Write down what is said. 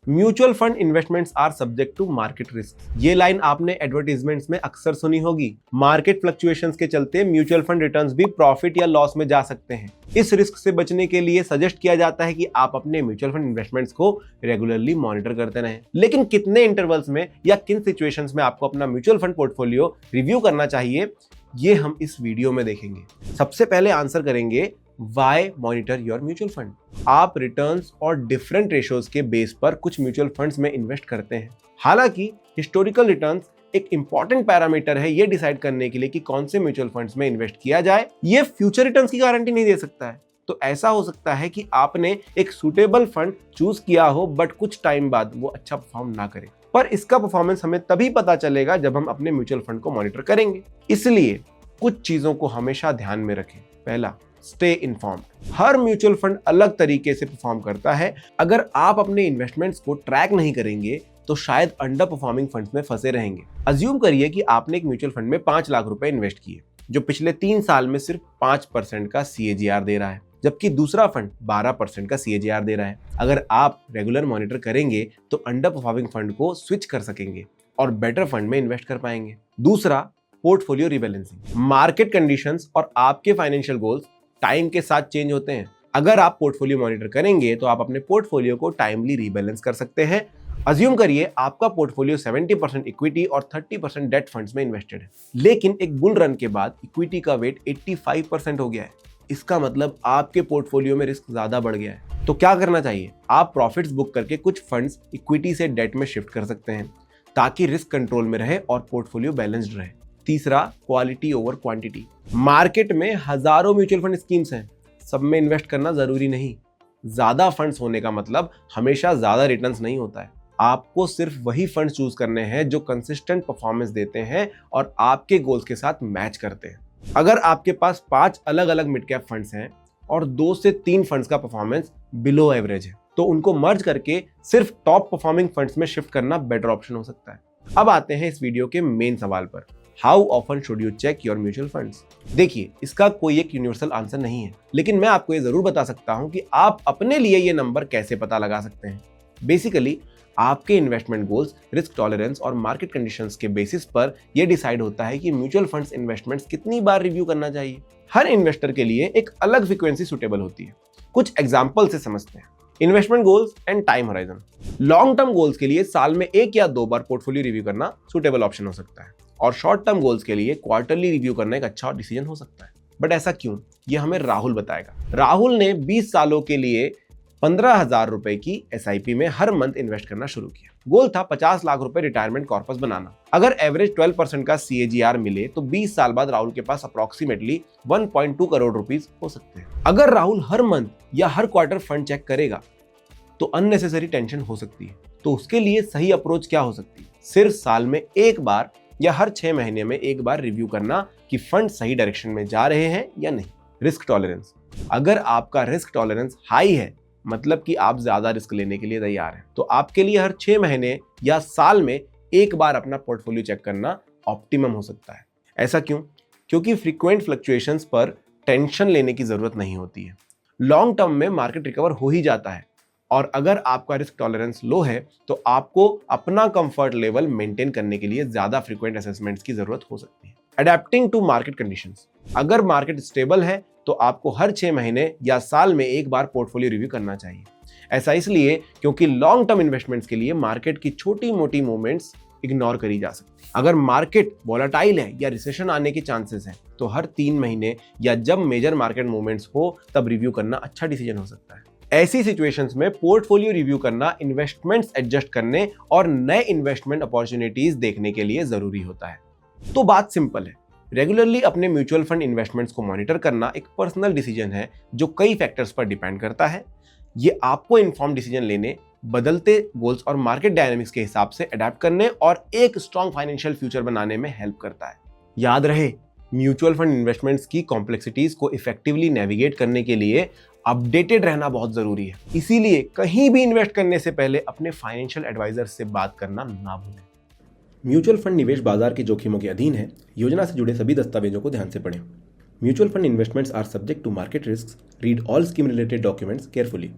Mutual fund investments are subject to market risk. ये line आपने advertisements में अक्सर सुनी होगी। मार्केट फ्लक्चुएशंस के चलते म्यूचुअल फंड रिटर्न्स भी प्रॉफिट या लॉस में जा सकते हैं। इस रिस्क से बचने के लिए सजेस्ट किया जाता है कि आप अपने म्यूचुअल फंड इन्वेस्टमेंट्स को रेगुलरली मॉनिटर करते रहें। लेकिन कितने इंटरवल्स में या किन सिचुएशंस में आपको अपना म्यूचुअल फंड पोर्टफोलियो रिव्यू करना चाहिए, ये हम इस वीडियो में देखेंगे। सबसे पहले आंसर करेंगे why monitor your mutual fund. आप रिटर्न्स और डिफरेंट रेशोज के बेस पर कुछ म्यूचुअल फंड्स में इन्वेस्ट करते हैं। हालांकि हिस्टोरिकल रिटर्न्स एक इंपॉर्टेंट पैरामीटर है ये डिसाइड करने के लिए कि कौन से म्यूचुअल फंड्स में इन्वेस्ट किया जाए। ये फ्यूचर रिटर्न्स की गारंटी नहीं दे सकता है। तो ऐसा हो सकता है कि आपने एक सुटेबल फंड चूज किया हो बट कुछ टाइम बाद वो अच्छा परफॉर्म ना करे। पर इसका परफॉर्मेंस हमें तभी पता चलेगा जब हम अपने म्यूचुअल फंड को मॉनिटर करेंगे। इसलिए कुछ चीजों को हमेशा ध्यान में रखें। पहला, स्टे इन्फॉर्म्ड। हर म्यूचुअल फंड अलग तरीके से परफॉर्म करता है। अगर आप अपने इन्वेस्टमेंट्स को ट्रैक नहीं करेंगे तो शायद अंडर परफॉर्मिंग फंड्स में फंसे रहेंगे। अज्यूम करिए कि आपने एक म्यूचुअल फंड में 5 लाख रुपए इन्वेस्ट किए जो पिछले 3 साल में सिर्फ 5% का CAGR दे रहा है, जबकि दूसरा फंड 12% का CAGR दे रहा है। अगर आप रेगुलर मॉनिटर करेंगे तो अंडर परफॉर्मिंग फंड को स्विच कर सकेंगे और बेटर फंड में इन्वेस्ट कर पाएंगे। दूसरा, पोर्टफोलियो रीबैलेंसिंग। मार्केट कंडीशंस और आपके फाइनेंशियल गोल्स टाइम के साथ चेंज होते हैं। अगर आप पोर्टफोलियो मॉनिटर करेंगे तो आप अपने पोर्टफोलियो को टाइमली रीबैलेंस कर सकते हैं। अज्यूम करिए आपका पोर्टफोलियो 70% इक्विटी और 30% डेट फंड्स में इन्वेस्टेड है, लेकिन एक बुल रन के बाद इक्विटी का वेट 85% हो गया है। इसका मतलब आपके पोर्टफोलियो में रिस्क ज्यादा बढ़ गया है। तो क्या करना चाहिए? आप प्रॉफिट्स बुक करके कुछ फंड्स इक्विटी से डेट में शिफ्ट कर सकते हैं ताकि रिस्क कंट्रोल में रहे और पोर्टफोलियो बैलेंस्ड रहे। तीसरा, क्वालिटी ओवर क्वांटिटी। मार्केट में हजारों म्यूचुअल फंड स्कीम्स हैं, सब में इन्वेस्ट करना जरूरी नहीं। ज्यादा फंड्स होने का मतलब हमेशा ज्यादा रिटर्न्स नहीं होता है। आपको सिर्फ वही फंड्स चूज करने हैं जो कंसिस्टेंट परफॉर्मेंस देते हैं और आपके गोल्स के साथ मैच करते हैं। अगर आपके पास 5 अलग अलग मिड कैप फंड्स हैं और 2 से 3 फंड्स का परफॉर्मेंस बिलो एवरेज है तो उनको मर्ज करके सिर्फ टॉप परफॉर्मिंग फंड्स में शिफ्ट करना बेटर ऑप्शन हो सकता है। अब आते हैं इस वीडियो के मेन सवाल पर, how often should you check your mutual funds. देखिए, इसका कोई एक यूनिवर्सल आंसर नहीं है, लेकिन मैं आपको ये जरूर बता सकता हूं कि आप अपने लिए ये नंबर कैसे पता लगा सकते हैं। बेसिकली आपके इन्वेस्टमेंट गोल्स, रिस्क टॉलरेंस और मार्केट कंडीशंस के बेसिस पर यह डिसाइड होता है कि म्यूचुअल फंड्स इन्वेस्टमेंट्स कितनी बार रिव्यू करना चाहिए। हर इन्वेस्टर के लिए एक अलग फ्रीक्वेंसी सुटेबल होती है। कुछ एग्जांपल से समझते हैं। Investment goals and time horizon. Long term goals के लिए साल में 1 या 2 बार पोर्टफोलियो रिव्यू करना सुटेबल ऑप्शन हो सकता है और शॉर्ट टर्म गोल्स के लिए क्वार्टरली रिव्यू करना एक अच्छा डिसीजन हो सकता है। बट ऐसा क्यों, ये हमें राहुल बताएगा। राहुल ने 20 सालों के लिए 15,000 रुपए की SIP में हर मंथ इन्वेस्ट करना शुरू किया। गोल था 50 लाख रुपए रिटायरमेंट कॉर्पस बनाना। अगर एवरेज 12% का CAGR मिले तो 20 साल बाद राहुल के पास अप्रोक्सीमेटली 1.2 करोड़ रुपीस हो सकते हैं। अगर राहुल हर मंथ या हर क्वार्टर फंड चेक करेगा तो अननेसेसरी टेंशन हो सकती है। तो उसके लिए सही अप्रोच क्या हो सकती है? सिर्फ साल में 1 बार या हर 6 महीने में 1 बार रिव्यू करना कि फंड सही डायरेक्शन में जा रहे हैं या नहीं। Risk tolerance. अगर आपका रिस्क टॉलरेंस हाई है, मतलब कि आप ज्यादा रिस्क लेने के लिए तैयार हैं, तो आपके लिए हर 6 महीने या साल में 1 बार अपना पोर्टफोलियो चेक करना ऑप्टिमम हो सकता है। ऐसा क्यों? क्योंकि फ्रीक्वेंट फ्लक्चुएशंस पर टेंशन लेने की जरूरत नहीं होती है। लॉन्ग टर्म में मार्केट रिकवर हो ही जाता है और अगर आपका रिस्क टॉलरेंस लो है तो आपको अपना कंफर्ट लेवल मेंटेन करने के लिए ज्यादा फ्रीक्वेंट असेसमेंट्स की जरूरत हो सकती है। Adapting to market conditions. अगर मार्केट स्टेबल है तो आपको हर 6 महीने या साल में 1 बार पोर्टफोलियो रिव्यू करना चाहिए। ऐसा इसलिए क्योंकि लॉन्ग टर्म इन्वेस्टमेंट्स के लिए मार्केट की छोटी मोटी मूवमेंट्स इग्नोर करी जा सकती है। अगर मार्केट वोलेटाइल है या रिसेशन आने के चांसेस हैं तो हर 3 महीने या जब मेजर मार्केट मूवमेंट्स हो तब रिव्यू करना अच्छा डिसीजन हो सकता है। ऐसी सिचुएशंस में पोर्टफोलियो रिव्यू करना इन्वेस्टमेंट्स एडजस्ट करने और नए इन्वेस्टमेंट अपॉर्चुनिटीज देखने के लिए जरूरी होता है। तो बात सिंपल है, रेगुलरली अपने म्यूचुअल फंड इन्वेस्टमेंट्स को मॉनिटर करना एक पर्सनल डिसीजन है जो कई फैक्टर्स पर डिपेंड करता है। ये आपको इन्फॉर्म डिसीजन लेने, बदलते गोल्स और मार्केट डायनामिक्स के हिसाब से अडेप्ट करने और एक स्ट्रॉन्ग फाइनेंशियल फ्यूचर बनाने में हेल्प करता है। याद रहे, म्यूचुअल फंड इन्वेस्टमेंट्स की कॉम्प्लेक्सिटीज को इफेक्टिवली नेविगेट करने के लिए अपडेटेड रहना बहुत जरूरी है। इसीलिए कहीं भी इन्वेस्ट करने से पहले अपने फाइनेंशियल एडवाइजर से बात करना ना भूलें। म्यूचुअल फंड निवेश बाजार के जोखिमों के अधीन है। योजना से जुड़े सभी दस्तावेजों को ध्यान से पढ़ें। Mutual fund investments are subject to market risk. Read all scheme related documents carefully.